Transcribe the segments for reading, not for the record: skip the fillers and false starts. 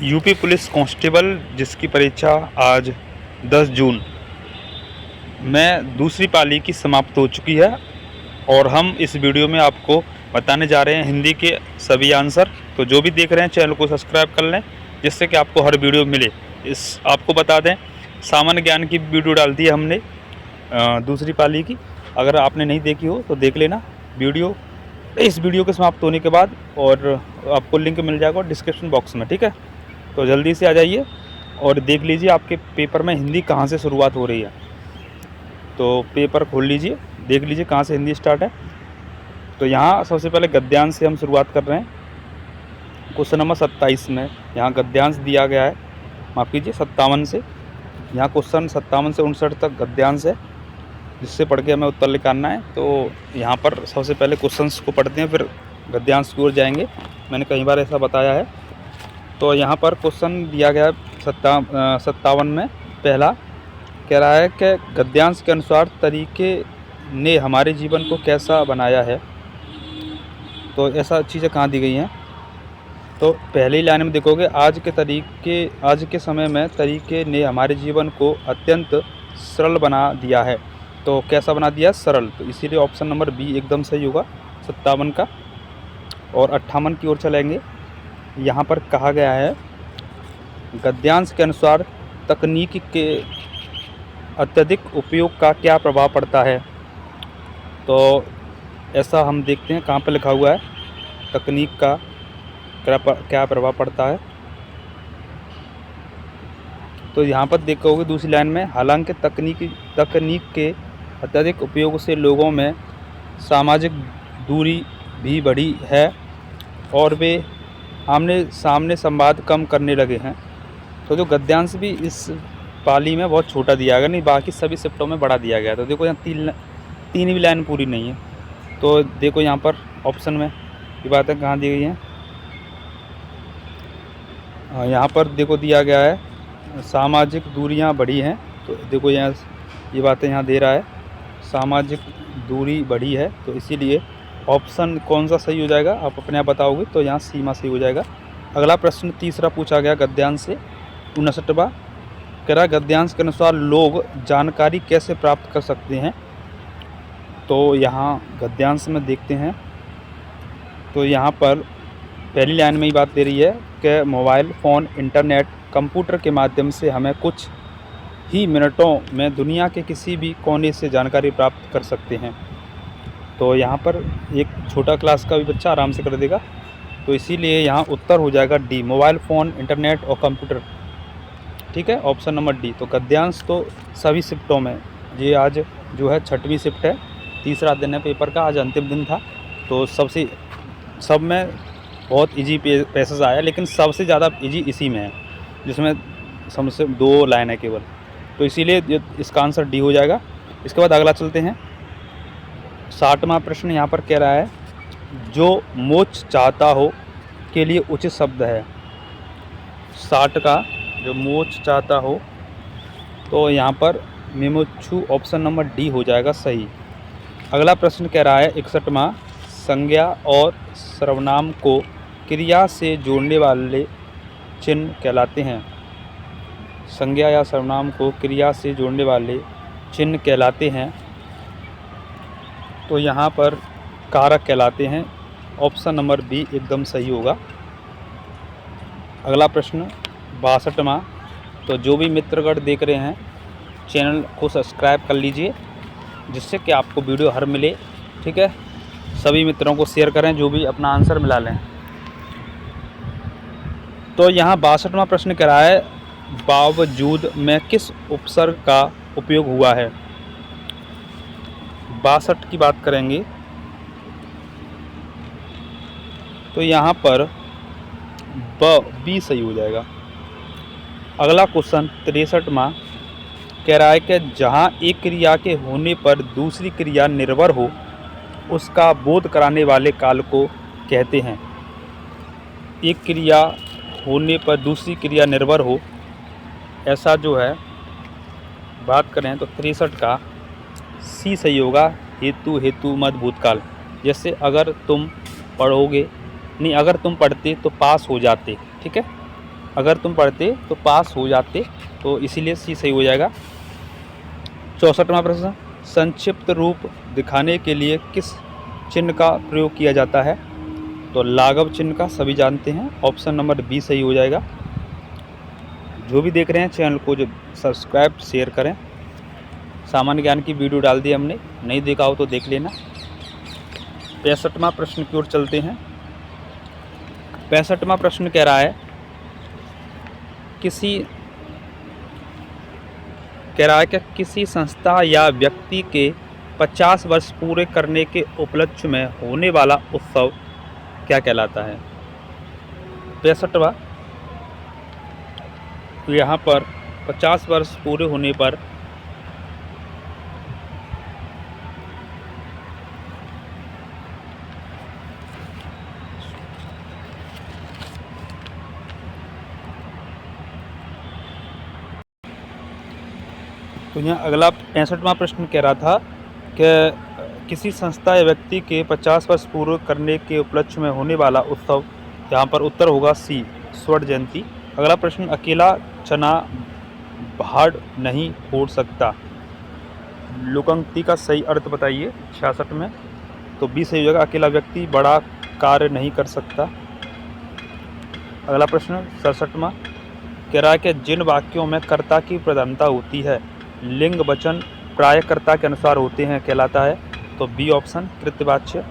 UP police constable जिसकी परीक्षा आज 10 जून में दूसरी पाली की समाप्त हो चुकी है और हम इस वीडियो में आपको बताने जा रहे हैं हिंदी के सभी आंसर। तो जो भी देख रहे हैं चैनल को सब्सक्राइब कर लें जिससे कि आपको हर वीडियो मिले। आपको बता दें सामान्य ज्ञान की वीडियो डाल दी है हमने दूसरी पाली की। अगर आपने नहीं देखी हो तो देख लेना वीडियो इस वीडियो के समाप्त होने के बाद, और आपको लिंक मिल जाएगा डिस्क्रिप्शन बॉक्स में। ठीक है, तो जल्दी से आ जाइए और देख लीजिए आपके पेपर में हिंदी कहाँ से शुरुआत हो रही है। तो पेपर खोल लीजिए, देख लीजिए कहाँ से हिंदी स्टार्ट है। तो यहाँ सबसे पहले गद्यांश से हम शुरुआत कर रहे हैं। क्वेश्चन नंबर 27 में यहाँ गद्यांश दिया गया है, माफ़ कीजिए 57 से। यहाँ क्वेश्चन 57 से 59 तक गद्यांश है जिससे पढ़ के हमें उत्तर निकालना है। तो यहाँ पर सबसे पहले क्वेश्चंस को पढ़ते हैं फिर गद्यांश की ओर जाएंगे। मैंने कई बार ऐसा बताया है। तो यहाँ पर क्वेश्चन दिया गया है 57 में। पहला कह रहा है कि गद्यांश के अनुसार तरीके ने हमारे जीवन को कैसा बनाया है। तो ऐसा चीज़ें कहाँ दी गई हैं। तो पहली लाइन में देखोगे आज के समय में तरीके ने हमारे जीवन को अत्यंत सरल बना दिया है। तो कैसा बना दिया? सरल। तो इसीलिए ऑप्शन नंबर बी एकदम सही होगा 57 का। और 58 की ओर चलेंगे। यहाँ पर कहा गया है गद्यांश के अनुसार तकनीक के अत्यधिक उपयोग का क्या प्रभाव पड़ता है। तो ऐसा हम देखते हैं कहाँ पर लिखा हुआ है तकनीक का क्या प्रभाव पड़ता है। तो यहाँ पर देखोगे दूसरी लाइन में, हालांकि तकनीक के अत्यधिक उपयोग से लोगों में सामाजिक दूरी भी बढ़ी है और वे आमने सामने संवाद कम करने लगे हैं। तो जो गद्यांश भी इस पाली में बहुत छोटा दिया गया, नहीं बाकी सभी शिफ्टों में बड़ा दिया गया। तो देखो यहाँ तीन भी लाइन पूरी नहीं है। तो देखो यहाँ पर ऑप्शन में ये बातें कहाँ दी गई हैं। यहाँ पर देखो दिया गया है सामाजिक दूरियां बढ़ी हैं। तो देखो यहाँ ये बातें यहाँ दे रहा है सामाजिक दूरी बढ़ी है। तो इसीलिए ऑप्शन कौन सा सही हो जाएगा आप अपने आप बताओगे। तो यहाँ सीमा सही हो जाएगा। अगला प्रश्न तीसरा पूछा गया गद्यांश से 59वां। कह रहा गद्यांश के अनुसार लोग जानकारी कैसे प्राप्त कर सकते हैं। तो यहाँ गद्यांश में देखते हैं। तो यहाँ पर पहली लाइन में ही बात दे रही है कि मोबाइल फ़ोन इंटरनेट कंप्यूटर के माध्यम से हमें कुछ ही मिनटों में दुनिया के किसी भी कोने से जानकारी प्राप्त कर सकते हैं। तो यहाँ पर एक छोटा क्लास का भी बच्चा आराम से कर देगा। तो इसीलिए यहाँ उत्तर हो जाएगा डी, मोबाइल फ़ोन इंटरनेट और कंप्यूटर। ठीक है, ऑप्शन नंबर डी। तो गद्यांश तो सभी शिफ्टों में, ये आज जो है 6वीं शिफ्ट है, तीसरा दिन है पेपर का, आज अंतिम दिन था। तो सब में बहुत इजी पैसेज आया, लेकिन सबसे ज़्यादा इजी इसी में है जिसमें सबसे 2 लाइन है केवल। तो इसीलिए इसका आंसर डी हो जाएगा। इसके बाद अगला चलते हैं 60वां प्रश्न। यहाँ पर कह रहा है जो मोक्ष चाहता हो के लिए उचित शब्द है। 60 का जो मोक्ष चाहता हो, तो यहाँ पर मुमुक्षु ऑप्शन नंबर डी हो जाएगा सही। अगला प्रश्न कह रहा है 61वां, संज्ञा और सर्वनाम को क्रिया से जोड़ने वाले चिन्ह कहलाते हैं। संज्ञा या सर्वनाम को क्रिया से जोड़ने वाले चिन्ह कहलाते हैं। तो यहाँ पर कारक कहलाते हैं। ऑप्शन नंबर बी एकदम सही होगा। अगला प्रश्न 62वां। तो जो भी मित्रगण देख रहे हैं चैनल को सब्सक्राइब कर लीजिए जिससे कि आपको वीडियो हर मिले। ठीक है, सभी मित्रों को शेयर करें जो भी अपना आंसर मिला लें। तो यहाँ 62वां प्रश्न कह रहा है बावजूद में किस उपसर्ग का उपयोग हुआ है। 62 की बात करेंगे तो यहाँ पर बी सही हो जाएगा। अगला क्वेश्चन 63वां कह रहा है कि जहाँ एक क्रिया के होने पर दूसरी क्रिया निर्भर हो उसका बोध कराने वाले काल को कहते हैं। एक क्रिया होने पर दूसरी क्रिया निर्भर हो, ऐसा जो है बात करें तो 63 का सी सही होगा। हेतु मत भूतकाल। जैसे अगर तुम पढ़ते तो पास हो जाते। ठीक है, अगर तुम पढ़ते तो पास हो जाते, तो इसीलिए सी सही हो जाएगा। 64वां प्रश्न, संक्षिप्त रूप दिखाने के लिए किस चिन्ह का प्रयोग किया जाता है? तो लाघव चिन्ह का, सभी जानते हैं, ऑप्शन नंबर बी सही हो जाएगा। जो भी देख रहे हैं चैनल को जो सब्सक्राइब शेयर करें। सामान्य ज्ञान की वीडियो डाल दी हमने, नहीं देखा हो तो देख लेना। 65वां प्रश्न की ओर चलते हैं। 65वां प्रश्न कह रहा है कि किसी संस्था या व्यक्ति के 50 वर्ष पूरे करने के उपलक्ष्य में होने वाला उत्सव क्या कहलाता है? 65वां, तो यहाँ पर 50 वर्ष पूरे होने पर तो यहाँ अगला 65वां प्रश्न कह रहा था कि किसी संस्था या व्यक्ति के 50 वर्ष पूरे करने के उपलक्ष्य में होने वाला उत्सव, यहाँ पर उत्तर होगा सी, स्वर्ण जयंती। अगला प्रश्न, अकेला चना भाड़ नहीं फोड़ सकता, लोकोक्ति का सही अर्थ बताइए 66 में। तो बी सही हो जाएगा, अकेला व्यक्ति बड़ा कार्य नहीं कर सकता। अगला प्रश्न 67वां कह रहा है कि जिन वाक्यों में कर्ता की प्रधानता होती है, लिंग वचन प्राय कर्ता के अनुसार होते हैं, कहलाता है? तो बी ऑप्शन, कृत्यवाच्य।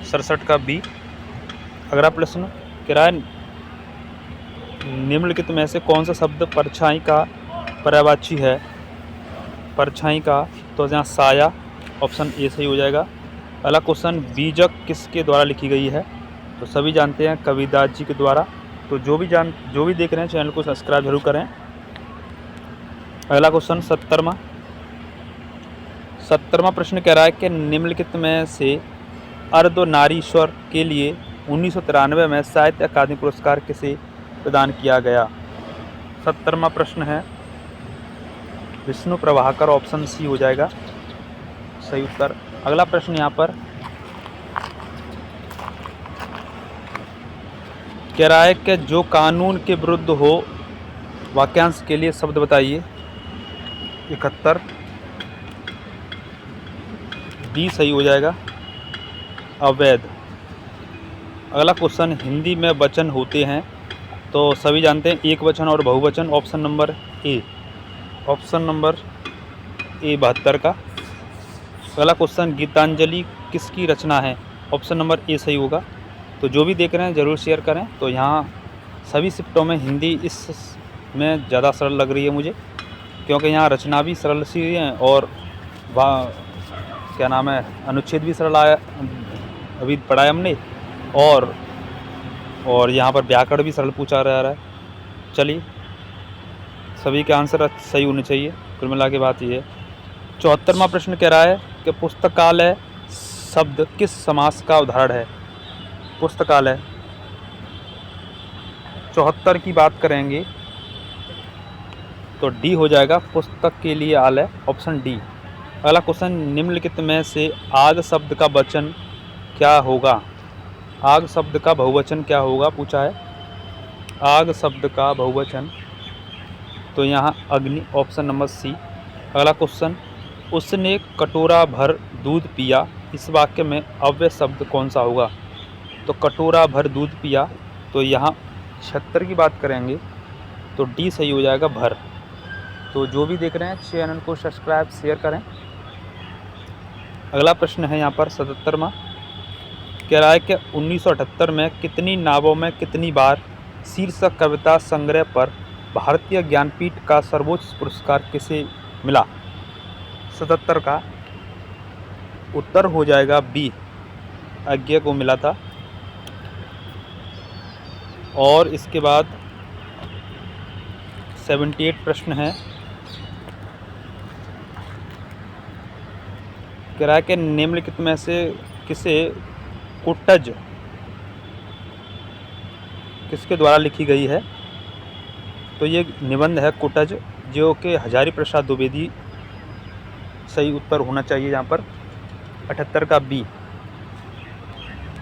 67 का बी। अगला प्रश्न कह रहा है निम्नलिखित में से कौन सा शब्द परछाई का पर्यायवाची है? परछाई का, तो यहाँ साया, ऑप्शन ए सही हो जाएगा। अगला क्वेश्चन, बीजक किसके द्वारा लिखी गई है? तो सभी जानते हैं कबीरदास जी के द्वारा। तो जो भी देख रहे हैं चैनल को सब्सक्राइब जरूर करें। अगला क्वेश्चन 70वां प्रश्न कह रहा है कि निम्नलिखित में से अर्धनारीश्वर के लिए 1993 में साहित्य अकादमी पुरस्कार किसे प्रदान किया गया? 70वां प्रश्न है विष्णु प्रभाकर, ऑप्शन सी हो जाएगा सही उत्तर। अगला प्रश्न यहाँ पर कह रहा है कि जो कानून के विरुद्ध हो, वाक्यांश के लिए शब्द बताइए। 71 डी सही हो जाएगा, अवैध। अगला क्वेश्चन, हिंदी में वचन होते हैं, तो सभी जानते हैं एक वचन और बहुवचन, ऑप्शन नंबर ए, 72 का। अगला क्वेश्चन, गीतांजलि किसकी रचना है? ऑप्शन नंबर ए सही होगा। तो जो भी देख रहे हैं ज़रूर शेयर करें। तो यहाँ सभी शिफ्टों में हिंदी इस में ज़्यादा सरल लग रही है मुझे, क्योंकि यहाँ रचना भी सरल सी है और क्या नाम है, अनुच्छेद भी सरल आया, अभी पढ़ा है हमने, और यहाँ पर व्याकरण भी सरल पूछा जा रहा है। चलिए, सभी के आंसर सही होने चाहिए, कुल मिला के बात ये है। 74वां प्रश्न कह रहा है कि पुस्तकालय शब्द किस समास का उदाहरण है? पुस्तकालय 74 की बात करेंगे तो डी हो जाएगा, पुस्तक के लिए आलय, ऑप्शन डी। अगला क्वेश्चन, निम्नलिखित में से आग शब्द का वचन क्या होगा? आग शब्द का बहुवचन क्या होगा पूछा है। आग शब्द का बहुवचन, तो यहाँ अग्नि, ऑप्शन नंबर सी। अगला क्वेश्चन, उसने कटोरा भर दूध पिया, इस वाक्य में अव्यय शब्द कौन सा होगा? तो कटोरा भर दूध पिया, तो यहाँ 76 की बात करेंगे तो डी सही हो जाएगा, भर। तो जो भी देख रहे हैं चैनल को सब्सक्राइब शेयर करें। अगला प्रश्न है यहाँ पर 77वां, कह रहा है कि 1978 में कितनी नावों में कितनी बार शीर्षक कविता संग्रह पर भारतीय ज्ञानपीठ का सर्वोच्च पुरस्कार किसे मिला? 77 का उत्तर हो जाएगा बी, अज्ञे को मिला था। और इसके बाद 78 प्रश्न है, कह रहा है कि निम्नलिखित में से किसे कुटज किसके द्वारा लिखी गई है? तो ये निबंध है कुटज, जो कि हजारी प्रसाद द्विवेदी, सही उत्तर होना चाहिए यहाँ पर 78 का बी।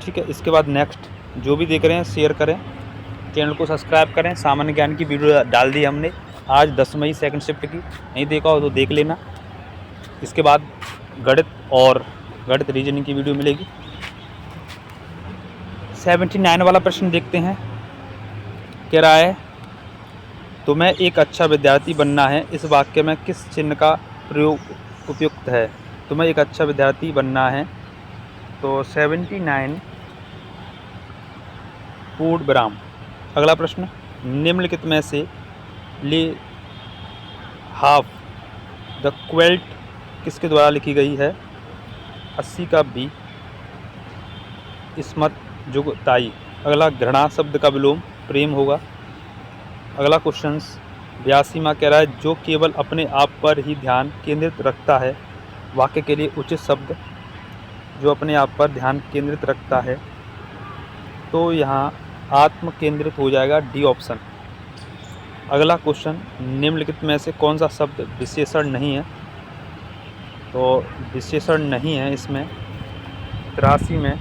ठीक है, इसके बाद नेक्स्ट जो भी देख रहे हैं शेयर करें। चैनल को सब्सक्राइब करें। सामान्य ज्ञान की वीडियो डाल दी हमने आज 10 मई सेकंड शिफ्ट की, नहीं देखा हो तो देख लेना। इसके बाद गणित रीजनिंग की वीडियो मिलेगी। 79 वाला प्रश्न देखते हैं। कह रहा है तुम्हें एक अच्छा विद्यार्थी बनना है, इस वाक्य में किस चिन्ह का प्रयोग उपयुक्त है। तुम्हें एक अच्छा विद्यार्थी बनना है, तो 79 पूर्ण विराम। अगला प्रश्न, निम्नलिखित में से ले हाफ द क्वेल्ट किसके द्वारा लिखी गई है। 80 का बी इस्मत जुगताई। अगला, घृणा शब्द का विलोम प्रेम होगा। अगला क्वेश्चन 82 में कह रहा है जो केवल अपने आप पर ही ध्यान केंद्रित रखता है। वाक्य के लिए उचित शब्द जो अपने आप पर ध्यान केंद्रित रखता है, तो यहाँ आत्म केंद्रित हो जाएगा, डी ऑप्शन। अगला क्वेश्चन, निम्नलिखित में से कौन सा शब्द विशेषण नहीं है। तो विशेषण नहीं है इसमें 83 में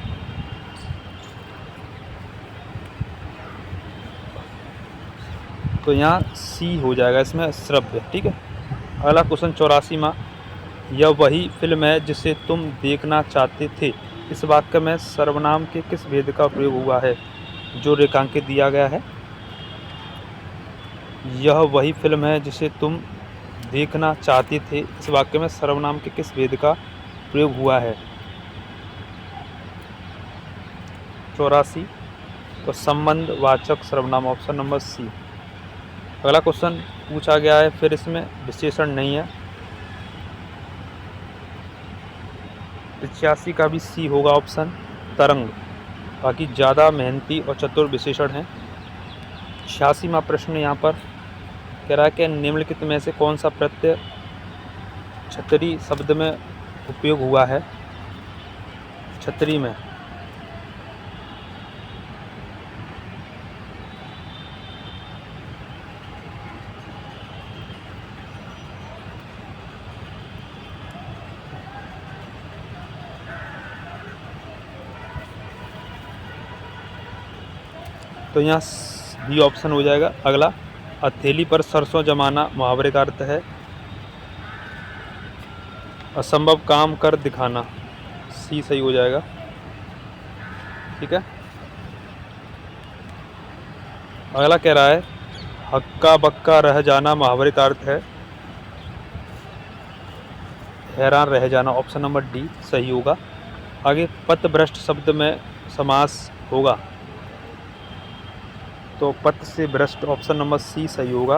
तो यहाँ सी हो जाएगा इसमें, श्रव्य। ठीक है। अगला क्वेश्चन 84 में, यह वही फिल्म है जिसे तुम देखना चाहते थे। इस वाक्य में सर्वनाम के किस भेद का प्रयोग हुआ है जो रेखांकित दिया गया है। यह वही फिल्म है जिसे तुम देखना चाहते थे, इस वाक्य में सर्वनाम के किस भेद का प्रयोग हुआ है। 84 तो संबंध वाचक सर्वनाम, ऑप्शन नंबर सी। अगला क्वेश्चन पूछा गया है, फिर इसमें विशेषण नहीं है। 85 का भी सी होगा ऑप्शन, तरंग। बाकी ज़्यादा मेहनती और चतुर विशेषण हैं। 86वां प्रश्न यहाँ पर कह रहा है कि निम्नलिखित में से कौन सा प्रत्यय छतरी शब्द में उपयोग हुआ है। छतरी में तो यहाँ बी ऑप्शन हो जाएगा। अगला, हथेली पर सरसों जमाना मुहावरे का अर्थ है असंभव काम कर दिखाना, सी सही हो जाएगा। ठीक है। अगला कह रहा है हक्का बक्का रह जाना मुहावरे का अर्थ है हैरान रह जाना, ऑप्शन नंबर डी सही होगा। आगे, पथभ्रष्ट शब्द में समास होगा, तो पथ से भ्रष्ट, ऑप्शन नंबर सी सही होगा।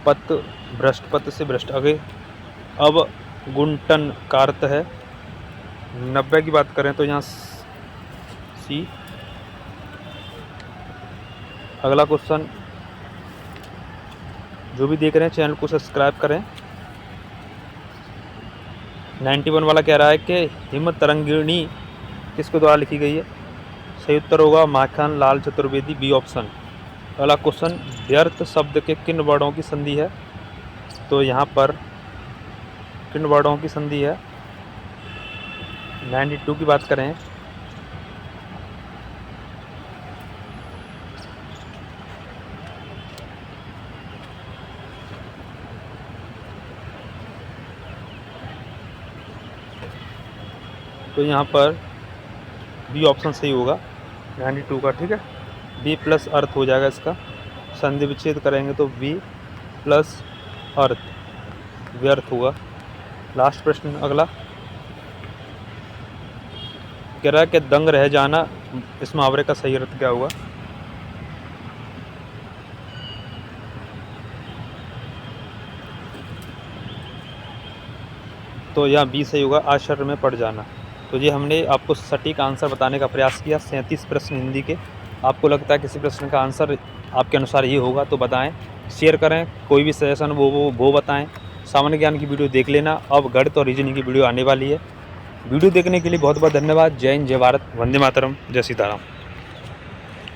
पथ भ्रष्ट, पथ से भ्रष्ट। आगे, अब गुंटन का अर्थ है 90 की बात करें तो यहाँ सी। अगला क्वेश्चन, जो भी देख रहे हैं चैनल को सब्सक्राइब करें। 91 वाला कह रहा है कि हिम तरंगिणी किसके द्वारा लिखी गई है। सही उत्तर होगा माखन लाल चतुर्वेदी, बी ऑप्शन। अगला क्वेश्चन, व्यर्थ शब्द के किन वर्णों की संधि है। तो यहाँ पर किन वर्णों की संधि है। 92 की बात करें तो यहाँ पर बी ऑप्शन सही होगा 92 का। ठीक है। बी प्लस अर्थ हो जाएगा इसका, संधि विच्छेद करेंगे तो बी प्लस अर्थ, व्यर्थ होगा। लास्ट प्रश्न अगला कह रहा है कि दंग रह जाना, इस मुहावरे का सही अर्थ क्या होगा। तो यहाँ बी सही होगा, आश्चर्य में पड़ जाना। तो ये हमने आपको सटीक आंसर बताने का प्रयास किया। 37 प्रश्न हिंदी के। आपको लगता है किसी प्रश्न का आंसर आपके अनुसार ये होगा तो बताएं, शेयर करें। कोई भी सजेशन वो बताएं। सामान्य ज्ञान की वीडियो देख लेना। अब गणित और रीजनिंग की वीडियो आने वाली है। वीडियो देखने के लिए बहुत बहुत धन्यवाद। जय हिंद, जय भारत, वंदे मातरम, जय सीताराम।